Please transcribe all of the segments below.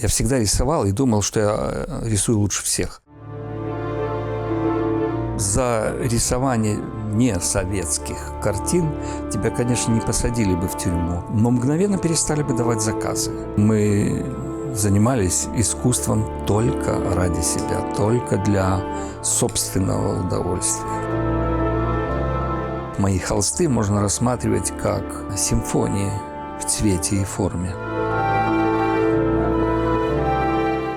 Я всегда рисовал и думал, что я рисую лучше всех. За рисование не советских картин тебя, конечно, не посадили бы в тюрьму, но мгновенно перестали бы давать заказы. Мы занимались искусством только ради себя, только для собственного удовольствия. Мои холсты можно рассматривать как симфонии в цвете и форме.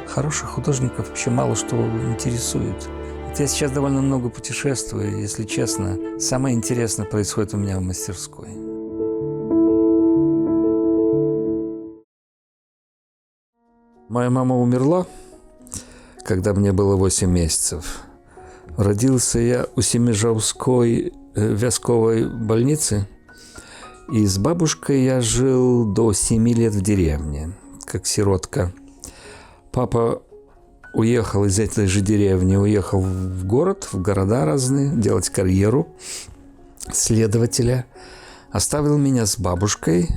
Хороших художников вообще мало что интересует. Вот я сейчас довольно много путешествую, если честно. Самое интересное происходит у меня в мастерской. Моя мама умерла, когда мне было 8 месяцев. Родился я у Семижавской вязковой больницы. И с бабушкой я жил до 7 лет в деревне, как сиротка. Папа уехал из этой же деревни, уехал в город, в города разные, делать карьеру следователя. Оставил меня с бабушкой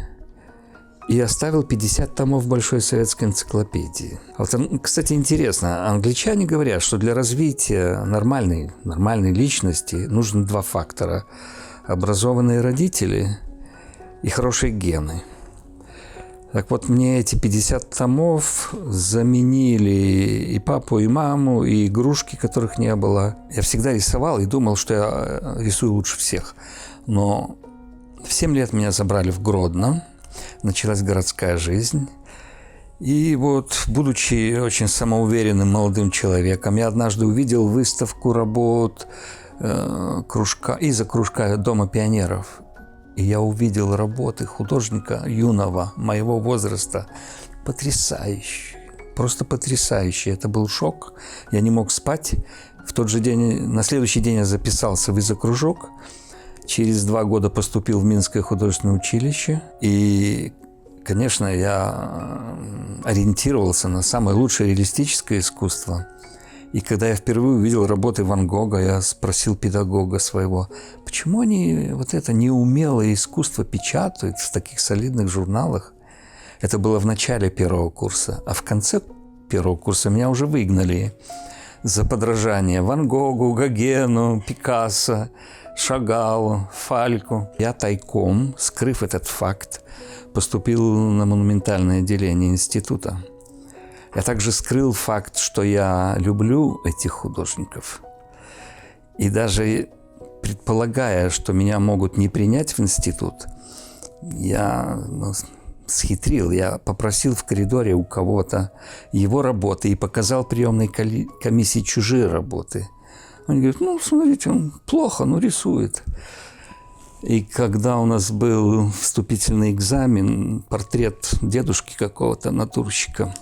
и оставил 50 томов Большой советской энциклопедии. Вот, кстати, интересно, англичане говорят, что для развития нормальной личности нужны 2 фактора – образованные родители и хорошие гены. Так вот, мне эти 50 томов заменили и папу, и маму, и игрушки, которых не было. Я всегда рисовал и думал, что я рисую лучше всех. Но в 7 лет меня забрали в Гродно, началась городская жизнь. И вот, будучи очень самоуверенным молодым человеком, я однажды увидел выставку работ из-за кружка Дома пионеров. И я увидел работы художника юного, моего возраста, потрясающие, просто потрясающие. Это был шок, я не мог спать. В тот же день, на следующий день я записался в изокружок. Через 2 года поступил в Минское художественное училище. И, конечно, я ориентировался на самое лучшее реалистическое искусство. И когда я впервые увидел работы Ван Гога, я спросил педагога своего, почему они вот это неумелое искусство печатают в таких солидных журналах? Это было в начале 1-го курса, а в конце 1-го курса меня уже выгнали за подражание Ван Гогу, Гогену, Пикассо, Шагалу, Фальку. Я тайком, скрыв этот факт, поступил на монументальное отделение института. Я также скрыл факт, что я люблю этих художников. И даже предполагая, что меня могут не принять в институт, я схитрил. Я попросил в коридоре у кого-то его работы и показал приемной комиссии чужие работы. Они говорят, смотрите, он плохо, рисует. И когда у нас был вступительный экзамен, портрет дедушки какого-то, натурщика,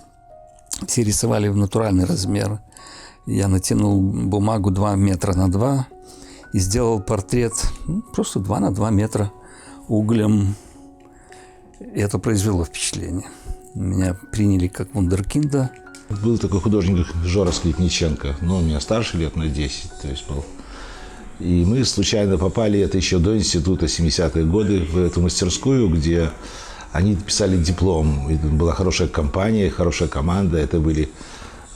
все рисовали в натуральный размер. Я натянул бумагу 2 метра на 2 и сделал портрет просто 2 на 2 метра углем. И это произвело впечатление. Меня приняли как вундеркинда. Был такой художник Жора Склепниченко, он меня старше лет на 10, то есть был. И мы случайно попали, это еще до института, 70-е годы, в эту мастерскую, где они писали диплом. Это была хорошая компания, хорошая команда. Это были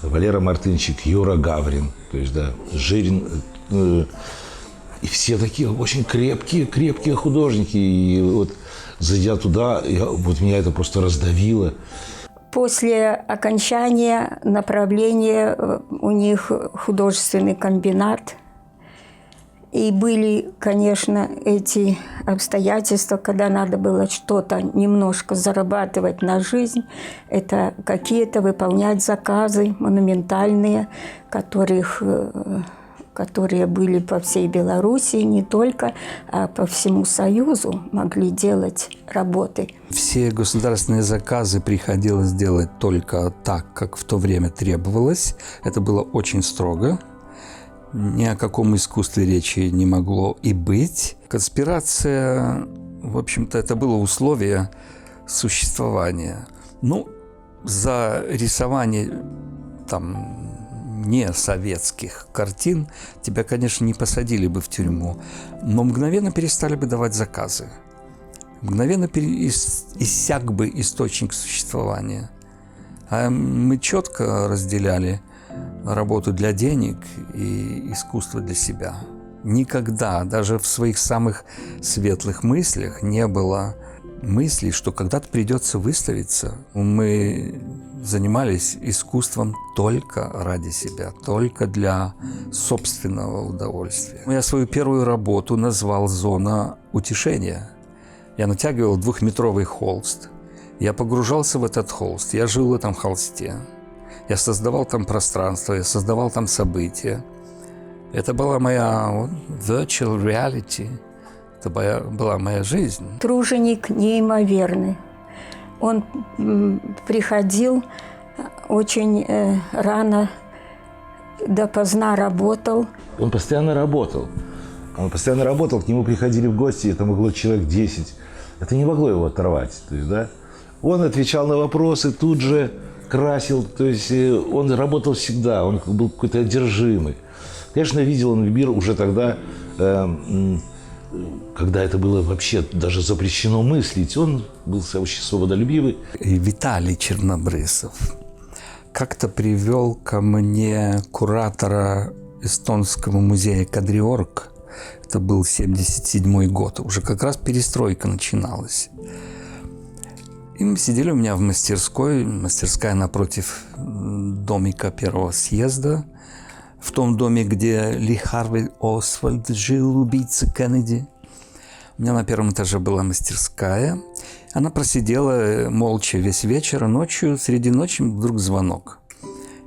Валера Мартынчик, Юра Гаврин, то есть, да, Жирин. И все такие очень крепкие художники. И вот, зайдя туда, меня это просто раздавило. После окончания направления у них художественный комбинат. И были, конечно, эти обстоятельства, когда надо было что-то немножко зарабатывать на жизнь. Это какие-то выполнять заказы монументальные, которые были по всей Белоруссии, не только, а по всему Союзу могли делать работы. Все государственные заказы приходилось делать только так, как в то время требовалось. Это было очень строго. Ни о каком искусстве речи не могло и быть. Конспирация, в общем-то, это было условие существования. За рисование не советских картин тебя, конечно, не посадили бы в тюрьму, но мгновенно перестали бы давать заказы. Мгновенно иссяк бы источник существования. А мы четко разделяли работу для денег и искусство для себя. Никогда, даже в своих самых светлых мыслях, не было мысли, что когда-то придется выставиться. Мы занимались искусством только ради себя, только для собственного удовольствия. Я свою первую работу назвал «Зона утешения». Я натягивал 2-метровый холст. Я погружался в этот холст, я жил в этом холсте. Я создавал там пространство, я создавал там события. Это была моя virtual reality. Это была моя жизнь. Труженик неимоверный. Он приходил очень рано, допоздна работал. Он постоянно работал. К нему приходили в гости, это могло человек 10. Это не могло его оторвать. То есть, да? Он отвечал на вопросы, тут же красил. То есть он работал всегда, он был какой-то одержимый. Конечно, видел он мир уже тогда, когда это было вообще даже запрещено мыслить. Он был очень свободолюбивый. И Виталий Чернобрысов как-то привел ко мне куратора эстонского музея Кадриорг. Это был 1977 год, уже как раз перестройка начиналась. И мы сидели у меня в мастерской, мастерская напротив домика первого съезда, в том доме, где Ли Харвей Освальд жил, убийца Кеннеди. У меня на первом этаже была мастерская. Она просидела молча весь вечер, а ночью, среди ночи вдруг звонок.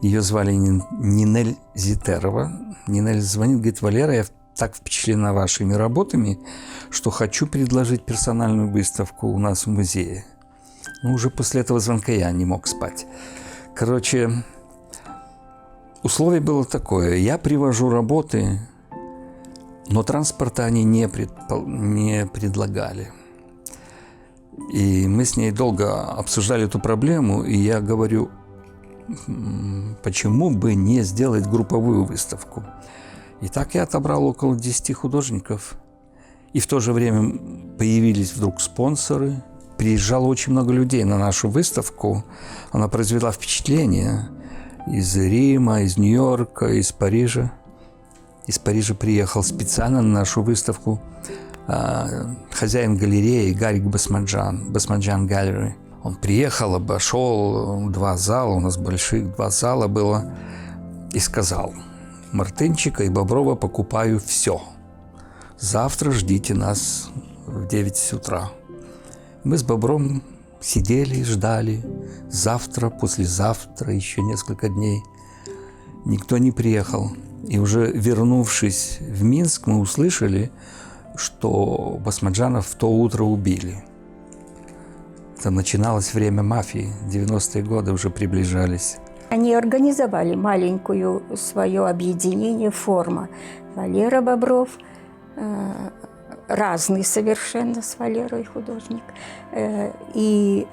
Ее звали Нинель Зитерова. Нинель звонит, говорит: «Валера, я так впечатлена вашими работами, что хочу предложить персональную выставку у нас в музее». Ну, уже после этого звонка я не мог спать. Короче, условие было такое. Я привожу работы, но транспорта они не предлагали. И мы с ней долго обсуждали эту проблему, и я говорю, почему бы не сделать групповую выставку. И так я отобрал около 10 художников. И в то же время появились вдруг спонсоры. Приезжало очень много людей на нашу выставку. Она произвела впечатление из Рима, из Нью-Йорка, из Парижа. Из Парижа приехал специально на нашу выставку хозяин галереи Гарик Басмаджан, Басмаджан Gallery. Он приехал, обошел 2 зала, у нас больших 2 зала было, и сказал: «Мартынчика и Боброва покупаю все. Завтра ждите нас в 9 утра». Мы с Бобровым сидели, ждали. Завтра, послезавтра, еще несколько дней. Никто не приехал. И уже вернувшись в Минск, мы услышали, что Басмаджанов в то утро убили. Это начиналось время мафии. 90-е годы уже приближались. Они организовали маленькую свое объединение «Форма». Валера Бобров, разный совершенно с Валерой художник, и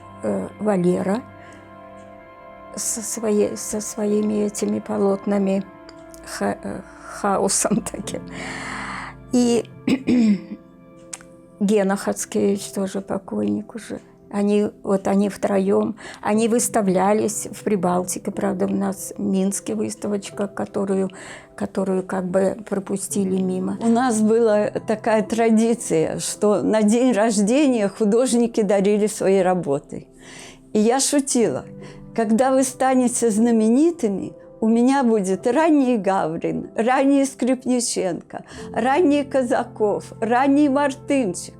Валера со своими этими полотнами, хаосом таким. И Гена Хацкевич, тоже покойник уже. Они втроем, они выставлялись в Прибалтике, правда, у нас в Минске выставочка, которую как бы пропустили мимо. У нас была такая традиция, что на день рождения художники дарили свои работы. И я шутила: когда вы станете знаменитыми, у меня будет ранний Гаврин, ранний Скрипниченко, ранний Казаков, ранний Мартынчик.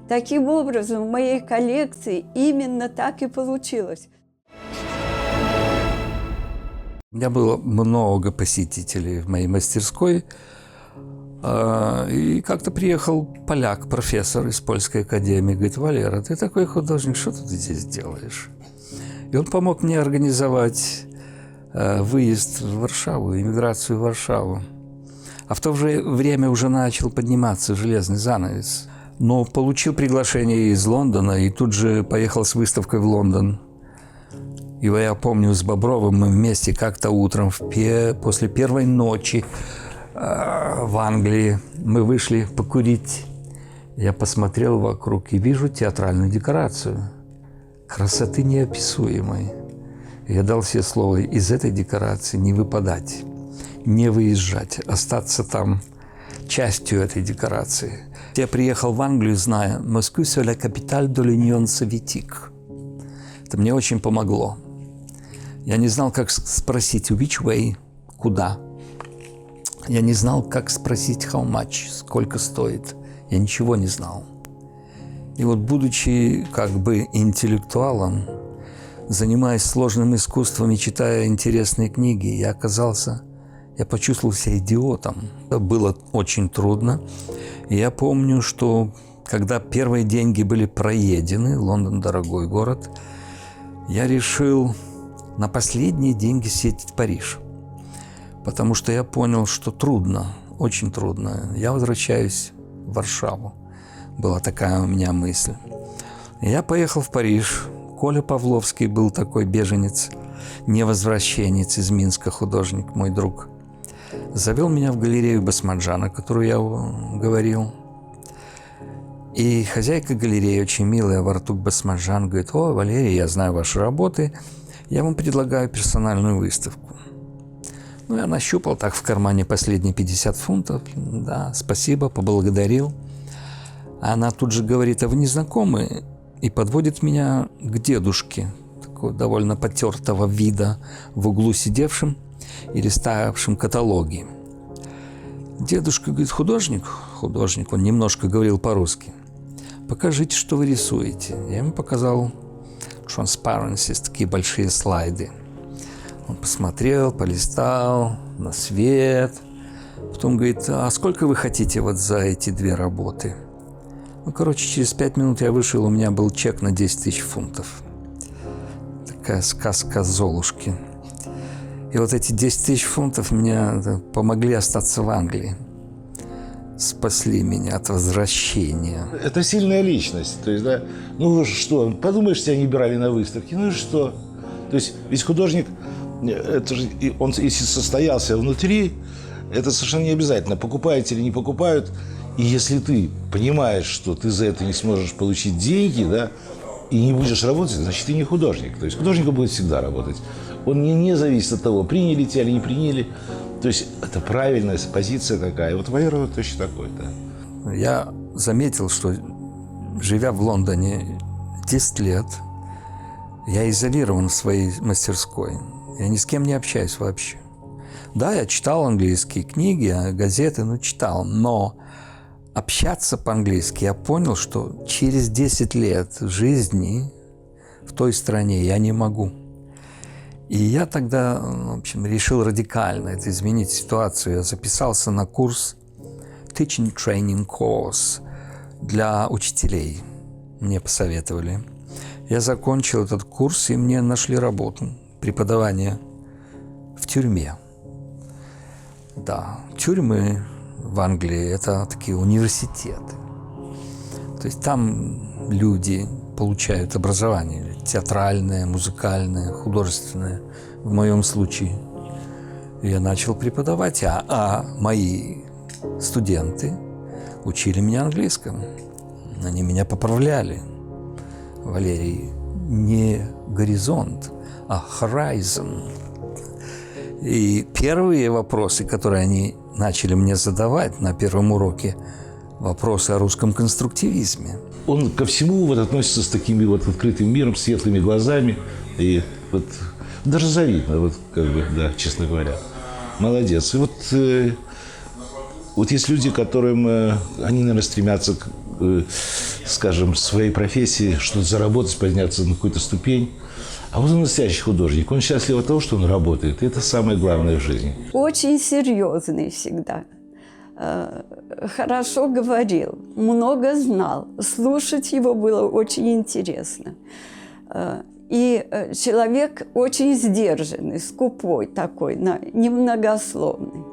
Таким образом, в моей коллекции именно так и получилось. У меня было много посетителей в моей мастерской. И как-то приехал поляк, профессор из Польской академии. Говорит: «Валера, ты такой художник, что ты здесь делаешь?» И он помог мне организовать выезд в Варшаву, эмиграцию в Варшаву. А в то же время уже начал подниматься железный занавес. Но получил приглашение из Лондона и тут же поехал с выставкой в Лондон. И я помню, с Бобровым мы вместе как-то утром, после первой ночи в Англии, мы вышли покурить. Я посмотрел вокруг и вижу театральную декорацию. Красоты неописуемой. Я дал себе слово из этой декорации не выпадать, не выезжать, остаться там частью этой декорации. Я приехал в Англию, зная «Москву, c'est la capitale de l'Union soviétique». Это мне очень помогло. Я не знал, как спросить «which way?» – «куда?». Я не знал, как спросить «how much?» – «сколько стоит?». Я ничего не знал. И вот, будучи как бы интеллектуалом, занимаясь сложным искусством и читая интересные книги, я почувствовал себя идиотом. Это было очень трудно. И я помню, что когда первые деньги были проедены, Лондон – дорогой город, я решил на последние деньги съездить в Париж. Потому что я понял, что трудно, очень трудно. Я возвращаюсь в Варшаву. Была такая у меня мысль. Я поехал в Париж. Коля Павловский был такой беженец, невозвращенец из Минска, художник, мой друг. Завел меня в галерею Басмаджана, которую я говорил. И хозяйка галереи, очень милая, Вартук Басмаджан, говорит: «О, Валерий, я знаю ваши работы, я вам предлагаю персональную выставку». Ну, я нащупал так в кармане последние 50 фунтов. Да, спасибо, поблагодарил. Она тут же говорит: «А вы не знакомы?» И подводит меня к дедушке, такого довольно потертого вида, в углу сидевшим и листавшим каталоги. Дедушка говорит: «Художник?» Художник, он немножко говорил по-русски. «Покажите, что вы рисуете». Я ему показал transparencies, такие большие слайды. Он посмотрел, полистал на свет. Потом говорит: «А сколько вы хотите вот за эти две работы?» Ну, короче, через 5 минут я вышел, у меня был чек на 10 тысяч фунтов. Такая сказка Золушки. И вот эти 10 тысяч фунтов мне помогли остаться в Англии. Спасли меня от возвращения. Это сильная личность. То есть, да, ну что, подумаешь, тебя не брали на выставке, ну и что? То есть, ведь художник, это же, он если состоялся внутри, это совершенно не обязательно, покупают или не покупают. И если ты понимаешь, что ты за это не сможешь получить деньги, да, и не будешь работать, значит, ты не художник. То есть художник будет всегда работать. Он не зависит от того, приняли тебя или не приняли. То есть это правильная позиция такая. Вот Валера точно такой, да. Я заметил, что, живя в Лондоне 10 лет, я изолирован в своей мастерской. Я ни с кем не общаюсь вообще. Да, я читал английские книги, газеты, читал, но общаться по-английски я понял, что через 10 лет жизни в той стране я не могу. И я тогда, в общем, решил радикально это изменить ситуацию. Я записался на курс Teaching Training Course для учителей. Мне посоветовали. Я закончил этот курс, и мне нашли работу. Преподавание в тюрьме. Да, тюрьмы в Англии – это такие университеты. То есть там люди получают образование театральное, музыкальное, художественное. В моем случае я начал преподавать, а мои студенты учили меня английскому. Они меня поправляли. Валерий, не горизонт, а horizon. И первые вопросы, которые они начали мне задавать на первом уроке, вопросы о русском конструктивизме. Он ко всему вот относится с такими вот открытым миром, светлыми глазами. И вот даже завидно, вот как бы, да, честно говоря. Молодец. И вот есть люди, которым они, наверное, стремятся к, скажем, своей профессии, что-то заработать, подняться на какую-то ступень. А вот он настоящий художник. Он счастлив от того, что он работает. И это самое главное в жизни. Очень серьезный всегда. Хорошо говорил, много знал. Слушать его было очень интересно. И человек очень сдержанный, скупой такой, немногословный.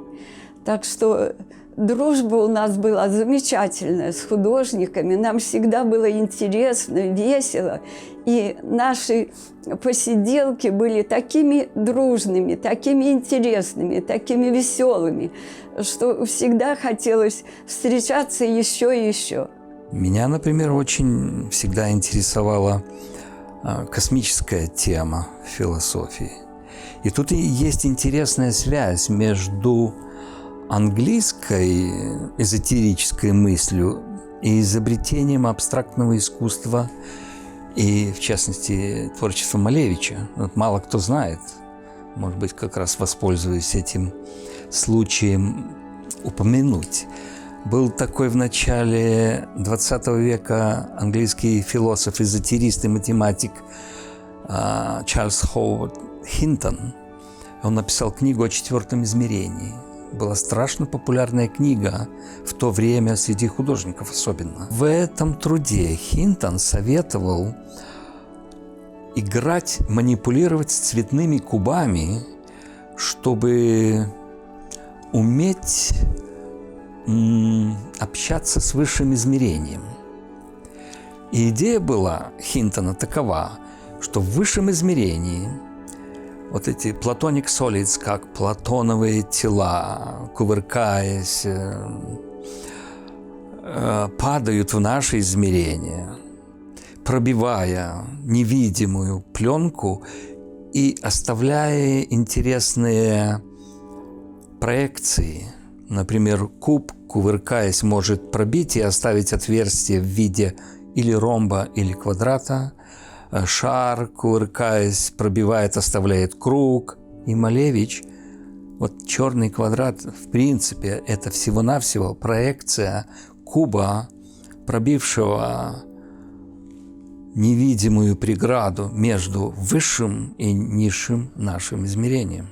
Так что дружба у нас была замечательная с художниками. Нам всегда было интересно, весело. И наши посиделки были такими дружными, такими интересными, такими веселыми, что всегда хотелось встречаться еще и еще. Меня, например, очень всегда интересовала космическая тема в философии. И тут и есть интересная связь между английской эзотерической мыслью и изобретением абстрактного искусства, и, в частности, творчеством Малевича. Вот мало кто знает, может быть, как раз воспользуясь этим случаем упомянуть. Был такой в начале XX века английский философ, эзотерист и математик Чарльз Ховард Хинтон. Он написал книгу о четвертом измерении. Была страшно популярная книга в то время среди художников особенно. В этом труде Хинтон советовал играть, манипулировать с цветными кубами, чтобы уметь общаться с высшим измерением. И идея была Хинтона такова, что в высшем измерении вот эти Platonic Solids, как платоновые тела, кувыркаясь, падают в наше измерение, пробивая невидимую пленку и оставляя интересные проекции. Например, куб, кувыркаясь, может пробить и оставить отверстие в виде или ромба, или квадрата. Шар, кувыркаясь, пробивает, оставляет круг. И Малевич, вот черный квадрат, в принципе, это всего-навсего проекция куба, пробившего невидимую преграду между высшим и низшим нашим измерением.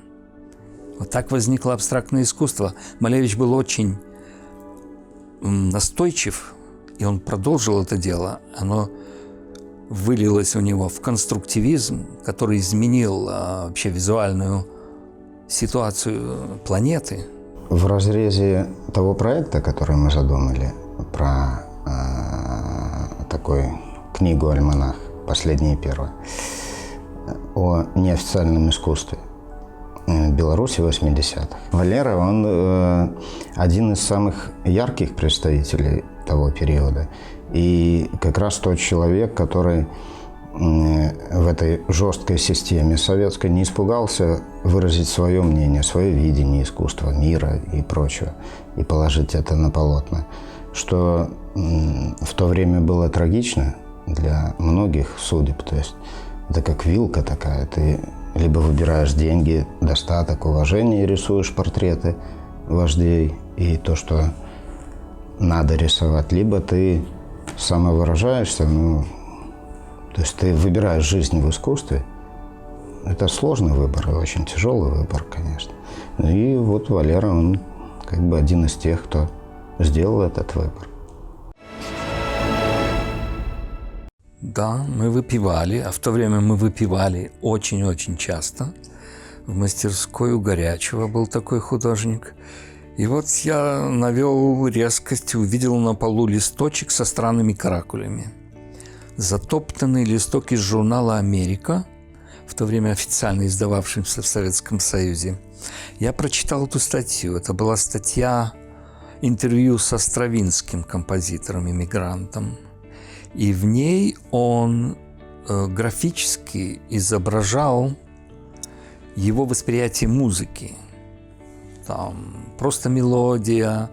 Вот так возникло абстрактное искусство. Малевич был очень настойчив, и он продолжил это дело. Оно вылилось у него в конструктивизм, который изменил вообще визуальную ситуацию планеты. В разрезе того проекта, который мы задумали, про такую книгу-альманах, последняя и первая, о неофициальном искусстве Беларуси 80-х. Валера, он один из самых ярких представителей того периода. И как раз тот человек, который в этой жесткой системе советской не испугался выразить свое мнение, свое видение искусства, мира и прочего, и положить это на полотна. Что в то время было трагично для многих судеб. То есть это как вилка такая. Ты либо выбираешь деньги, достаток, уважение и рисуешь портреты вождей и то, что надо рисовать, либо ты самовыражаешься, то есть ты выбираешь жизнь в искусстве. Это сложный выбор и очень тяжелый выбор, конечно. И вот Валера, он как бы один из тех, кто сделал этот выбор. Да, мы выпивали, а в то время мы выпивали очень-очень часто. В мастерской у Горячего был такой художник. И вот я навел резкость, увидел на полу листочек со странными каракулями. Затоптанный листок из журнала «Америка», в то время официально издававшимся в Советском Союзе. Я прочитал эту статью. Это была статья интервью со Стравинским, композитором-иммигрантом. И в ней он графически изображал его восприятие музыки. Там просто мелодия,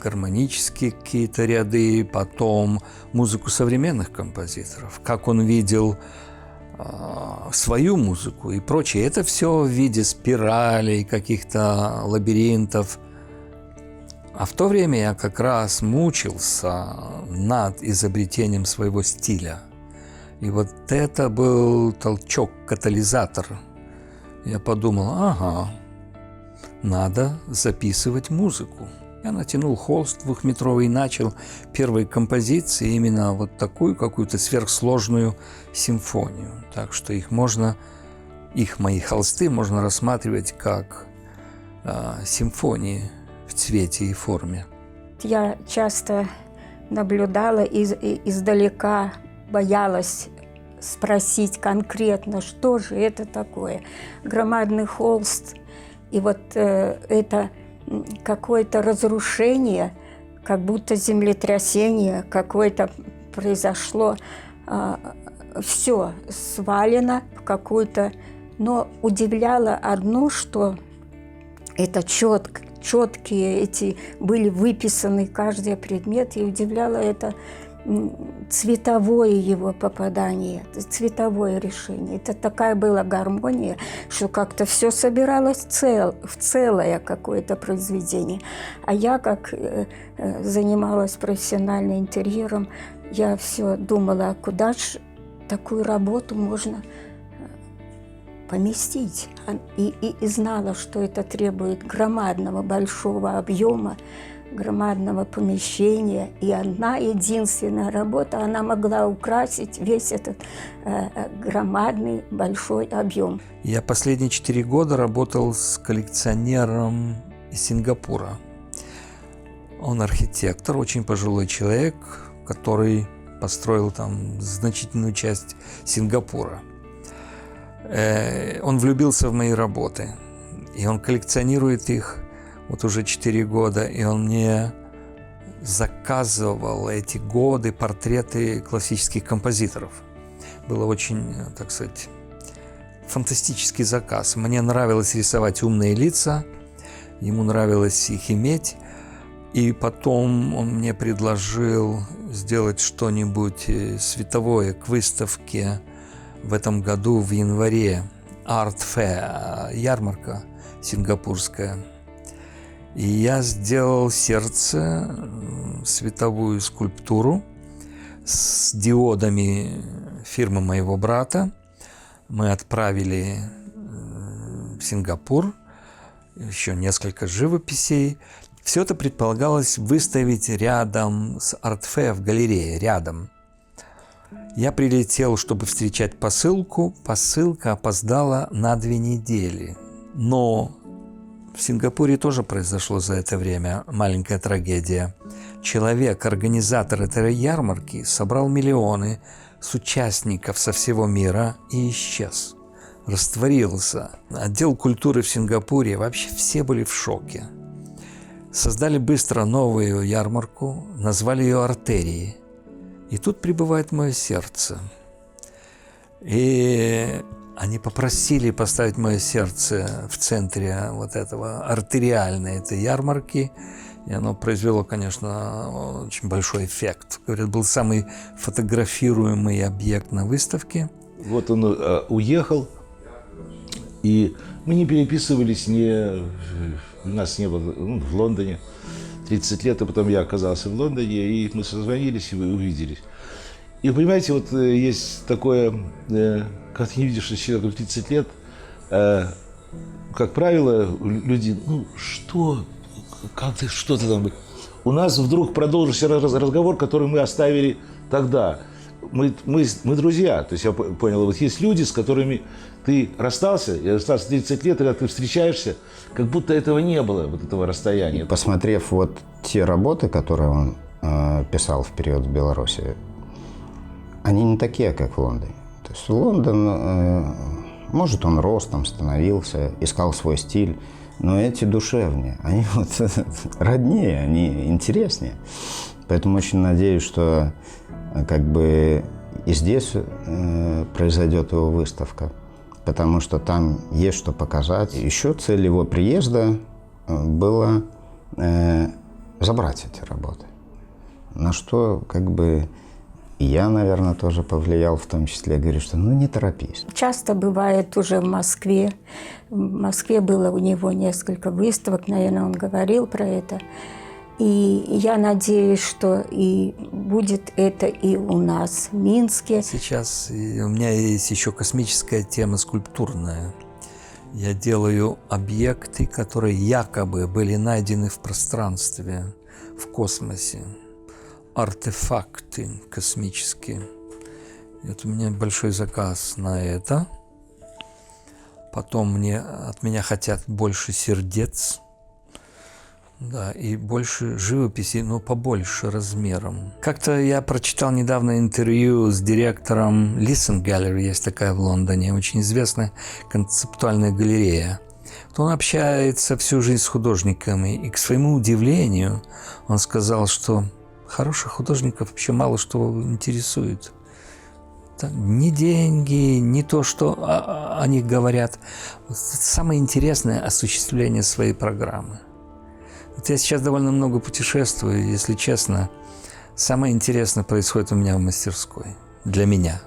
гармонические какие-то ряды, потом музыку современных композиторов, как он видел свою музыку и прочее. Это все в виде спиралей, каких-то лабиринтов. А в то время я как раз мучился над изобретением своего стиля. И вот это был толчок, катализатор. Я подумал, ага, надо записывать музыку. Я натянул холст 2-метровый и начал первой композиции именно вот такую какую-то сверхсложную симфонию. Так что мои холсты можно рассматривать как симфонии в цвете и форме. Я часто наблюдала и издалека боялась спросить конкретно, что же это такое. Громадный холст, и вот это какое-то разрушение, как будто землетрясение какое-то произошло все свалено в какую-то... Но удивляло одно, что это четкие эти были выписаны каждый предмет, и удивляло это цветовое его попадание, цветовое решение. Это такая была гармония, что как-то все собиралось в целое какое-то произведение. А я, как занималась профессионально интерьером, я все думала, а куда же такую работу можно поместить. И знала, что это требует громадного, большого объема, громадного помещения. И одна единственная работа, она могла украсить весь этот громадный, большой объем. Я последние 4 года работал с коллекционером из Сингапура. Он архитектор, очень пожилой человек, который построил там значительную часть Сингапура. Он влюбился в мои работы, и он коллекционирует их вот уже 4 года, и он мне заказывал эти годы портреты классических композиторов. Было очень, так сказать, фантастический заказ. Мне нравилось рисовать умные лица, ему нравилось их иметь, и потом он мне предложил сделать что-нибудь световое к выставке в этом году в январе, Art Fair, ярмарка сингапурская. И я сделал сердце, световую скульптуру с диодами фирмы моего брата. Мы отправили в Сингапур еще несколько живописей. Все это предполагалось выставить рядом с Art Fair в галерее, рядом. Я прилетел, чтобы встречать посылку. Посылка опоздала на 2 недели. Но в Сингапуре тоже произошло за это время маленькая трагедия. Человек, организатор этой ярмарки, собрал миллионы с участников со всего мира и исчез. Растворился. Отдел культуры в Сингапуре, вообще все были в шоке. Создали быстро новую ярмарку, назвали ее «Артерии». И тут прибывает мое сердце. И они попросили поставить мое сердце в центре вот этого артериальной этой ярмарки. И оно произвело, конечно, очень большой эффект. Говорят, был самый фотографируемый объект на выставке. Вот он уехал, и мы не переписывались, у нас не было в Лондоне. 30 лет, а потом я оказался в Лондоне, и мы созвонились и увиделись. И понимаете, вот есть такое, когда ты не видишь человека 30 лет, как правило, люди, что ты там... У нас вдруг продолжился разговор, который мы оставили тогда. Мы друзья, то есть я понял, вот есть люди, с которыми ты расстался 30 лет, когда ты встречаешься, как будто этого не было, вот этого расстояния. Посмотрев вот те работы, которые он писал в период в Беларуси, они не такие, как в Лондоне. То есть Лондон, может, он рос, там становился, искал свой стиль, но эти душевнее, они вот роднее, они интереснее. Поэтому очень надеюсь, что как бы и здесь произойдет его выставка, потому что там есть что показать. Еще цель его приезда была забрать эти работы, на что как бы и я, наверное, тоже повлиял, в том числе, говорю, что не торопись. Часто бывает уже в Москве. В Москве было у него несколько выставок, наверное, он говорил про это. И я надеюсь, что и будет это и у нас в Минске. Сейчас у меня есть еще космическая тема скульптурная. Я делаю объекты, которые якобы были найдены в пространстве, в космосе. Артефакты космические. Это у меня большой заказ на это. Потом от меня хотят больше сердец. Да, и больше живописи, но побольше размером. Как-то я прочитал недавно интервью с директором Listen Gallery, есть такая в Лондоне, очень известная концептуальная галерея. Он общается всю жизнь с художниками, и, к своему удивлению, он сказал, что хороших художников вообще мало что интересует. Не деньги, не то, что о них говорят. Самое интересное – осуществление своей программы. Вот я сейчас довольно много путешествую, если честно. Самое интересное происходит у меня в мастерской. Для меня.